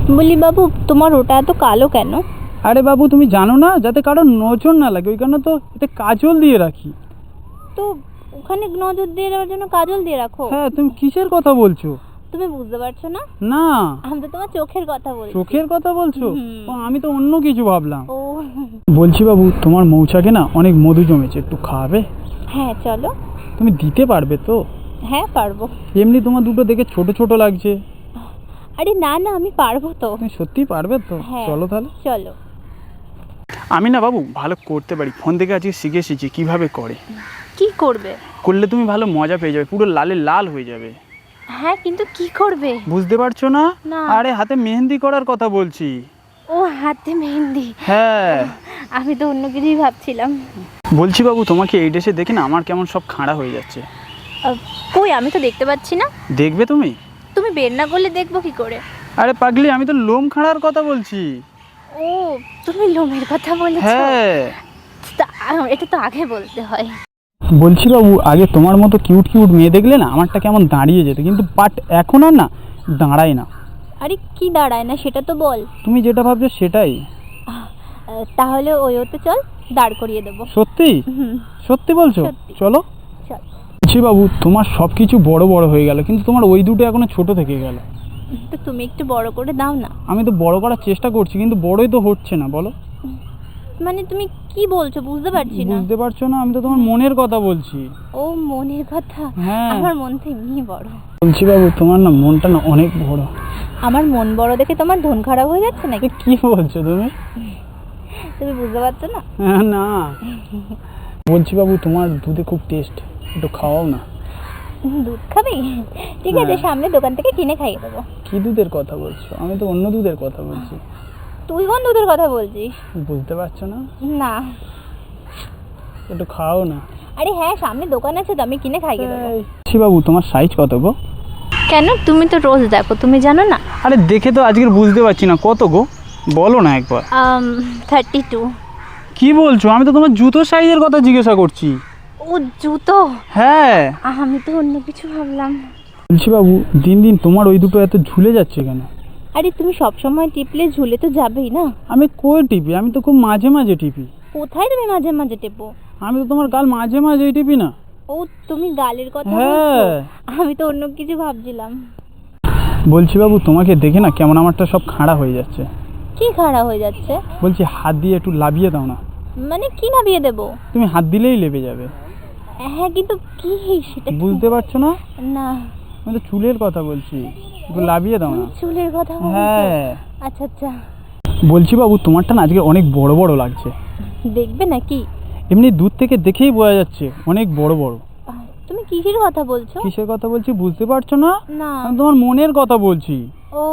বলি বাবু, তোমার ওটা এত কালো কেন? আরে বাবু, তুমি জানো না, যাতে কারো নজর না লাগে ওই কারণে তো এতে কাজল দিয়ে রাখি। তো ওখানে নজর দিয়ে দেওয়ার জন্য কাজল দিয়ে রাখো? হ্যাঁ, তুমি কিসের কথা বলছো? তুমি বুঝতে পারছো না? না, আমি তো তোমার চোখের কথা বলছি। চোখের কথা বলছো? ও, আমি তো অন্য কিছু ভাবলাম। ও বলছি বাবু, তোমার মৌচাকে না অনেক মধু জমেছে, একটু খাবে? হ্যাঁ চলো। তুমি দিতে পারবে তো? হ্যাঁ পারবো। এমনি তোমার দুটো দেখে ছোট ছোট লাগছে। আরে না না, আমি পারবো তো। তুমি সত্যিই পারবে তো? হ্যাঁ চলো তাহলে। চলো। আমি না বাবু ভালো করতে পারি, ফোন থেকে আজকে শিখে এসেছি কিভাবে করে। কি করবে? করলে তুমি ভালো মজা পেয়ে যাবে, পুরো লালে লাল হয়ে যাবে। হ্যাঁ কিন্তু কি করবে? বুঝতে পারছো না? না। আরে হাতে মেহেন্দি করার কথা বলছি। ও হাতে মেহেন্দি? হ্যাঁ। আমি তো অন্য কিছুই ভাবছিলাম। বলছি বাবু, তোমাকে এই ড্রেসে দেখে না আমার কেমন সব খাঁড়া হয়ে যাচ্ছে। কই, আমি তো দেখতে পাচ্ছি না। দেখবে তুমি? তুমি বের না করলে দেখবো কি করে? আরে পাগলি, আমি তো লোম খাঁড়ার কথা বলছি। ও তুমি লোমের কথা বলেছো? হ্যাঁ। এটা তো আগে বলতে হয়। বলছি বাবু, আগে তোমার মতো কিউট কিউট মেয়ে দেখলে না আমারটা কেমন দাঁড়িয়ে যেত, কিন্তু বাট এখন আর না দাঁড়ায় না। আরে কি দাঁড়ায় না সেটা তো বল। তুমি যেটা ভাবছো সেটাই। তাহলে ওই ওতে চল, দাঁড় করিয়ে দেবো। সত্যি? সত্যি বলছো? সত্যি। চলো। চল। বলছি বাবু, তোমার সব কিছু বড় বড় হয়ে গেল, কিন্তু তোমার ওই দুটো এখনো ছোট থেকে গেল। তো তুমি একটু বড় করে দাও না। আমি তো বড় করার চেষ্টা করছি, কিন্তু বড়ই তো হচ্ছে না। বলো। মানে তুমি কি বলছো বুঝতে পারছি না। বুঝতে পারছো না? আমি তো তোমার মনের কথা বলছি। ও মনের কথা? হ্যাঁ। আমার মন তো এমনি বড়। বলছি বাবু, তোমার না মনটা না অনেক বড়। আমার মন বড় দেখে তোমার ধন খারাপ হয়ে যাচ্ছে নাকি? কি বলছো তুমি? তুমি বুঝতে পারছো না? না। বলছি বাবু, তোমার দুধে খুব টেস্ট, একটু খাওয়াও না। দুধ খাবি? ঠিক আছে, হ্যাঁ। সামনে দোকান থেকে কিনে খাইয়ে দেবো। কি দুধের কথা বলছো? আমি তো অন্য দুধের কথা বলছি। তুই কোন দুধের কথা বলছিস? বুঝতে পারছো না? না। একটু খাও না। আরে হ্যাঁ, সামনে দোকান আছে তো, আমি কিনে খাইয়ে দেবো। বলছি বাবু, তোমার সাইজ কত গো? কেন, তুমি তো রোজ দেখো, তুমি জানো না? আরে দেখে তো আজকের বুঝতে পারছি না, কত গো বলো না একবার। 32। কি বলছো? আমি তো তোমার জুতোর সাইজের কথা জিজ্ঞাসা করছি। ও জুতো? হ্যাঁ। আমি তো অন্য কিছু ভাবলাম। বলছি বাবু, দিন দিন তোমার ওই দুটো এত ঝুলে যাচ্ছে কেন? আরে তুমি সব সময় টিপলে ঝুলে তো যাবেই না। আমি কই টিপি? আমি তো খুব মাঝে মাঝে টিপি। কোথায় তুমি মাঝে মাঝে টেপো? আমি তো তোমার গাল মাঝে মাঝেই টিপি না। ও তুমি গালের কথা হ্যাঁ। বলছো? আমি তো অন্য কিছু ভাবছিলাম। বলছি বাবু, তোমাকে দেখে না কেমন আমারটা সব খাড়া হয়ে যাচ্ছে। কি খারাপ হয়ে যাচ্ছে? বলছি হাত দিয়ে একটু লাবিয়ে দাও না। মানে কি নামিয়ে দেবো? তুমি হাত দিলেই লেবে যাবে। হ্যাঁ কিন্তু কি সেটা? বুঝতে পারছো না? না। আমি তো চুলের কথা বলছি, একটু লাবিয়ে দাও না। চুলের কথা বলছো? হ্যাঁ। আচ্ছা আচ্ছা। বলছি বাবু, তোমারটা না আজকে অনেক বড় বড় লাগছে। দেখবে নাকি? এমনি দূর থেকে দেখেই বোঝা যাচ্ছে অনেক বড় বড়। তুমি কিসের কথা বলছো? কিসের কথা বলছি বুঝতে পারছো না? না। আমি তোমার মনের কথা বলছি। ও